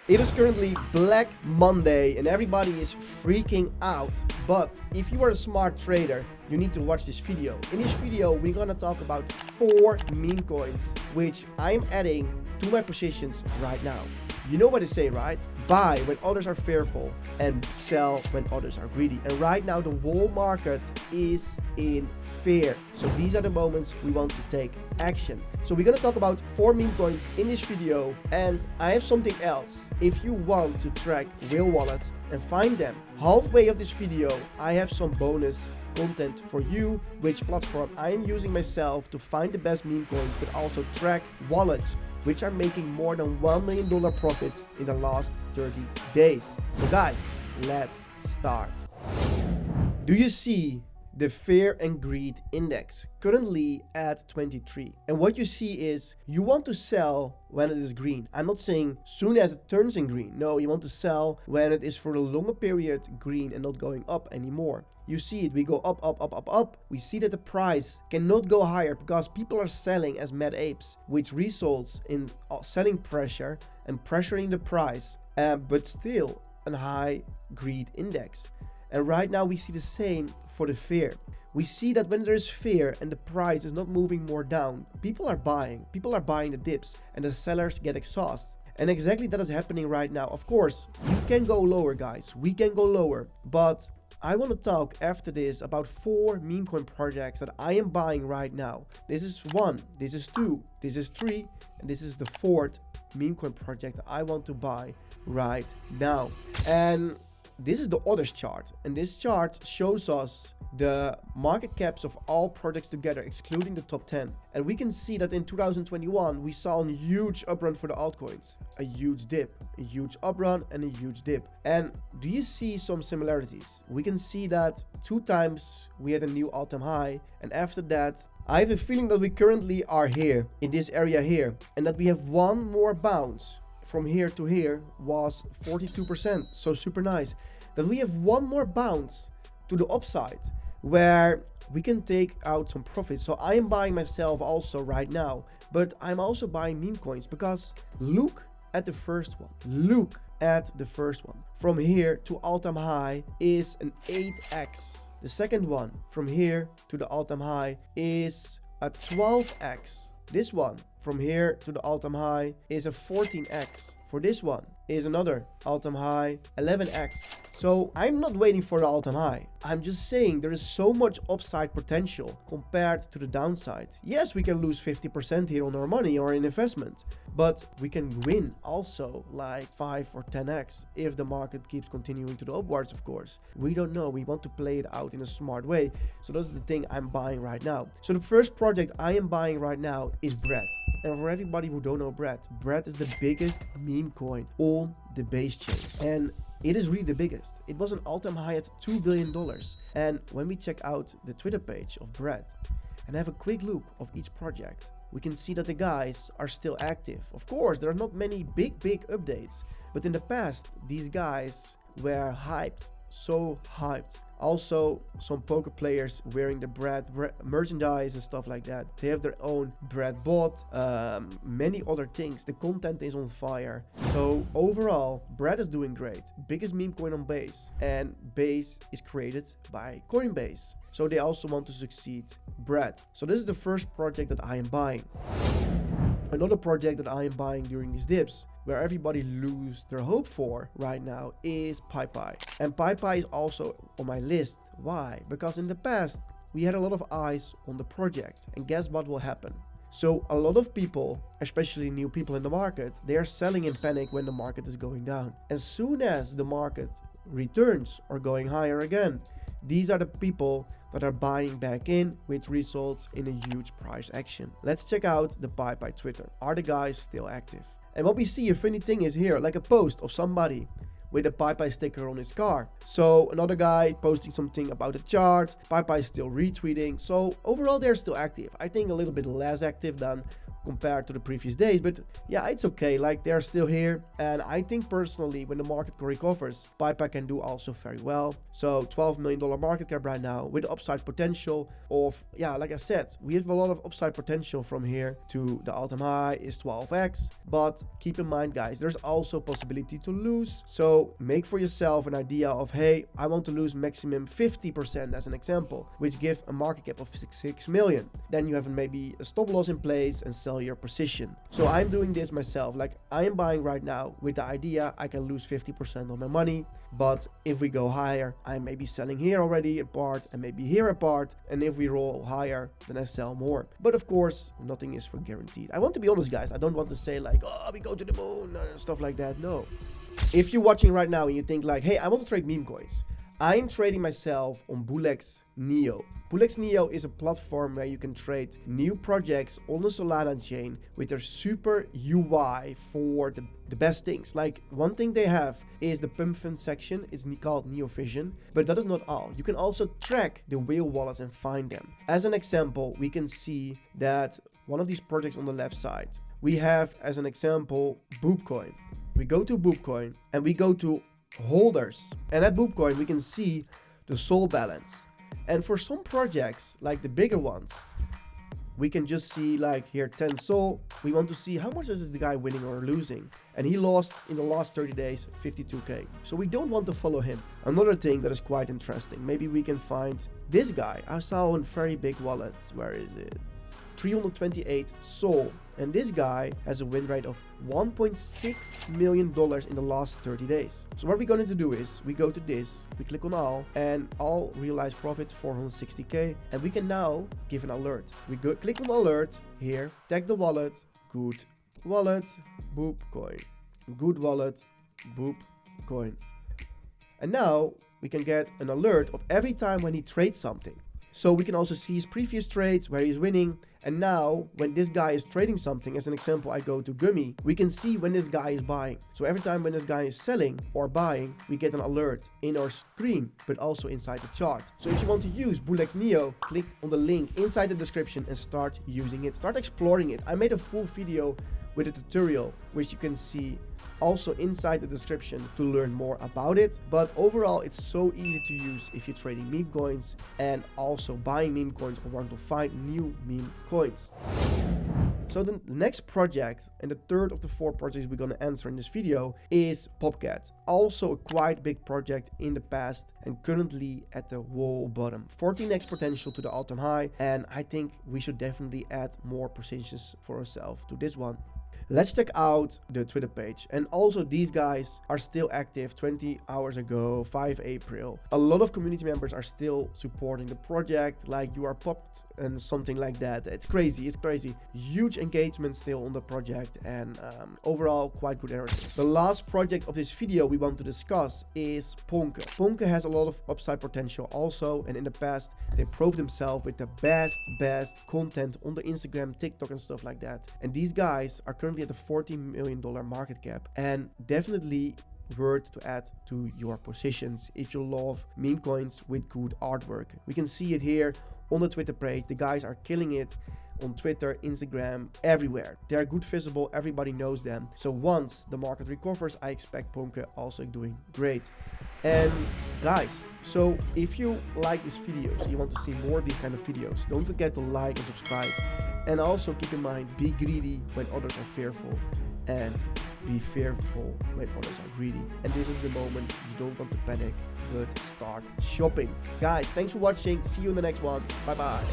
It is currently Black Monday and everybody is freaking out. But if you are a smart trader, you need to watch this video. In this video, we're gonna talk about 4 meme coins, which I'm adding to my positions right now. You know what they say, right? Buy when others are fearful and sell when others are greedy. And right now, the whole market is in fear. So these are the moments we want to take action. So we're gonna talk about 4 meme coins in this video, and I have something else. If you want to track whale wallets and find them, halfway of this video, I have some bonus content for you, which platform I am using myself to find the best meme coins, but also track wallets which are making more than $1 million profits in the last 30 days. So guys, let's start. Do you see the fear and greed index currently at 23? And what you see is you want to sell when it is green. I'm not saying soon as it turns in green. No, you want to sell when it is for a longer period green and not going up anymore. You see it, we go up, up, up, up, up. We see that the price cannot go higher because people are selling as mad apes, which results in selling pressure and pressuring the price, but still a high greed index. And right now we see the same for the fear. We see that when there is fear and the price is not moving more down, people are buying the dips and the sellers get exhausted. And exactly that is happening right now. Of course, we can go lower, guys. We can go lower, but I want to talk after this about 4 meme coin projects that I am buying right now. This is 1, this is 2, this is 3, and this is the 4th meme coin project that I want to buy right now. And this is the others chart, and this chart shows us the market caps of all projects together, excluding the top 10. And we can see that in 2021, we saw a huge uprun for the altcoins, a huge dip, a huge uprun and a huge dip. And do you see some similarities? We can see that 2 times we had a new all-time high, and after that, I have a feeling that we currently are here, in this area here, and that we have one more bounce. From here to here was 42%, so super nice. That we have one more bounce to the upside where we can take out some profits. So I am buying myself also right now, but I'm also buying meme coins because look at the first one. Look at the first one. From here to all-time high is an 8x. The second one from here to the all-time high is a 12x. This one from here to the all-time high is a 14x. For this one is another all-time high 11x. So I'm not waiting for the all-time high. I'm just saying there is so much upside potential compared to the downside. Yes, we can lose 50% here on our money or in investment, but we can win also like 5 or 10x if the market keeps continuing to the upwards, of course. We don't know. We want to play it out in a smart way. So that's the thing I'm buying right now. So the first project I am buying right now is Bread. And for everybody who don't know Bread is the biggest meme coin on the base chain. And it is really the biggest. It was an all-time high at $2 billion. And when we check out the Twitter page of Bread and have a quick look of each project, we can see that the guys are still active. Of course, there are not many big updates, but in the past, these guys were hyped, so hyped. Also, some poker players wearing the Bread merchandise and stuff like that. They have their own Bread bot, many other things. The content is on fire. So overall, Bread is doing great. Biggest meme coin on Base, and Base is created by Coinbase. So they also want to succeed Bread. So this is the first project that I am buying. Another project that I am buying during these dips, where everybody lose their hope for right now, is peipei. And peipei is also on my list. Why? Because in the past, we had a lot of eyes on the project. And guess what will happen? So a lot of people, especially new people in the market, they are selling in panic when the market is going down. As soon as the market returns or going higher again, these are the people that are buying back in, which results in a huge price action. Let's check out the peipei Twitter. Are the guys still active? And what we see, a funny thing is here, like a post of somebody with a peipei sticker on his car. So another guy posting something about the chart, peipei is still retweeting. So overall, they're still active. I think a little bit less active than compared to the previous days, but yeah, it's okay. Like, they're still here, and I think personally when the market recovers, peipei can do also very well. So $12 million market cap right now with upside potential of, yeah, like I said, we have a lot of upside potential from here to the all-time high is 12x, but keep in mind, guys, there's also possibility to lose. So make for yourself an idea of, hey, I want to lose maximum 50% as an example, which give a market cap of 6 million. Then you have maybe a stop loss in place and sell your position. So I'm doing this myself. Like, I am buying right now with the idea I can lose 50% of my money, but if we go higher, I may be selling here already a part and maybe here a part, and if we roll higher, then I sell more. But of course, nothing is for guaranteed. I want to be honest, guys. I don't want to say like, oh, we go to the moon and stuff like that. No. If you're watching right now and you think like, hey, I want to trade meme coins, I am trading myself on Bulex Neo. Bulex Neo is a platform where you can trade new projects on the Solana chain with their super UI for the best things. Like, one thing they have is the pump fund section. It's called Neo Vision, but that is not all. You can also track the whale wallets and find them. As an example, we can see that one of these projects on the left side, we have as an example Boopcoin. We go to Boopcoin and we go to holders, and at Boopcoin we can see the sol balance. And for some projects like the bigger ones, we can just see like here 10 sol. We want to see how much is this guy winning or losing, and he lost in the last 30 days 52k. So we don't want to follow him. Another thing that is quite interesting, maybe we can find this guy. I saw a very big wallet. Where is it? 328 sol, and this guy has a win rate of $1.6 million in the last 30 days. So what we're going to do is we go to this, we click on all, and all realized profit 460k, and we can now give an alert. We go click on alert here, tag the wallet, good wallet, boop coin, good wallet, boop coin, and now we can get an alert of every time when he trades something. So we can also see his previous trades where he's winning. And now when this guy is trading something, as an example, I go to Gummy, we can see when this guy is buying. So every time when this guy is selling or buying, we get an alert in our screen, but also inside the chart. So if you want to use Bulex Neo, click on the link inside the description and start using it. Start exploring it. I made a full video with a tutorial, which you can see also inside the description to learn more about it. But overall, it's so easy to use if you're trading meme coins and also buying meme coins or want to find new meme coins. So the next project, and the third of the 4 projects we're going to answer in this video, is Popcat. Also a quite big project in the past and currently at the wall bottom. 14x potential to the all-time high, and I think we should definitely add more positions for ourselves to this one. Let's check out the Twitter page. And also, these guys are still active 20 hours ago, 5 April. A lot of community members are still supporting the project, like you are popped and something like that. It's crazy, it's crazy. Huge engagement still on the project, and overall quite good energy. The last project of this video we want to discuss is Ponke. Ponke has a lot of upside potential also, and in the past they proved themselves with the best content on the Instagram, TikTok and stuff like that. And these guys are currently at the $40 million market cap, and definitely worth to add to your positions if you love meme coins with good artwork. We can see it here on the Twitter page. The guys are killing it on Twitter, Instagram, everywhere. They are good visible, everybody knows them. So once the market recovers, I expect Ponke also doing great. And guys, so if you like these videos, you want to see more of these kind of videos, don't forget to like and subscribe. And also keep in mind, be greedy when others are fearful, and be fearful when others are greedy. And this is the moment you don't want to panic, but start shopping. Guys, thanks for watching. See you in the next one. Bye bye.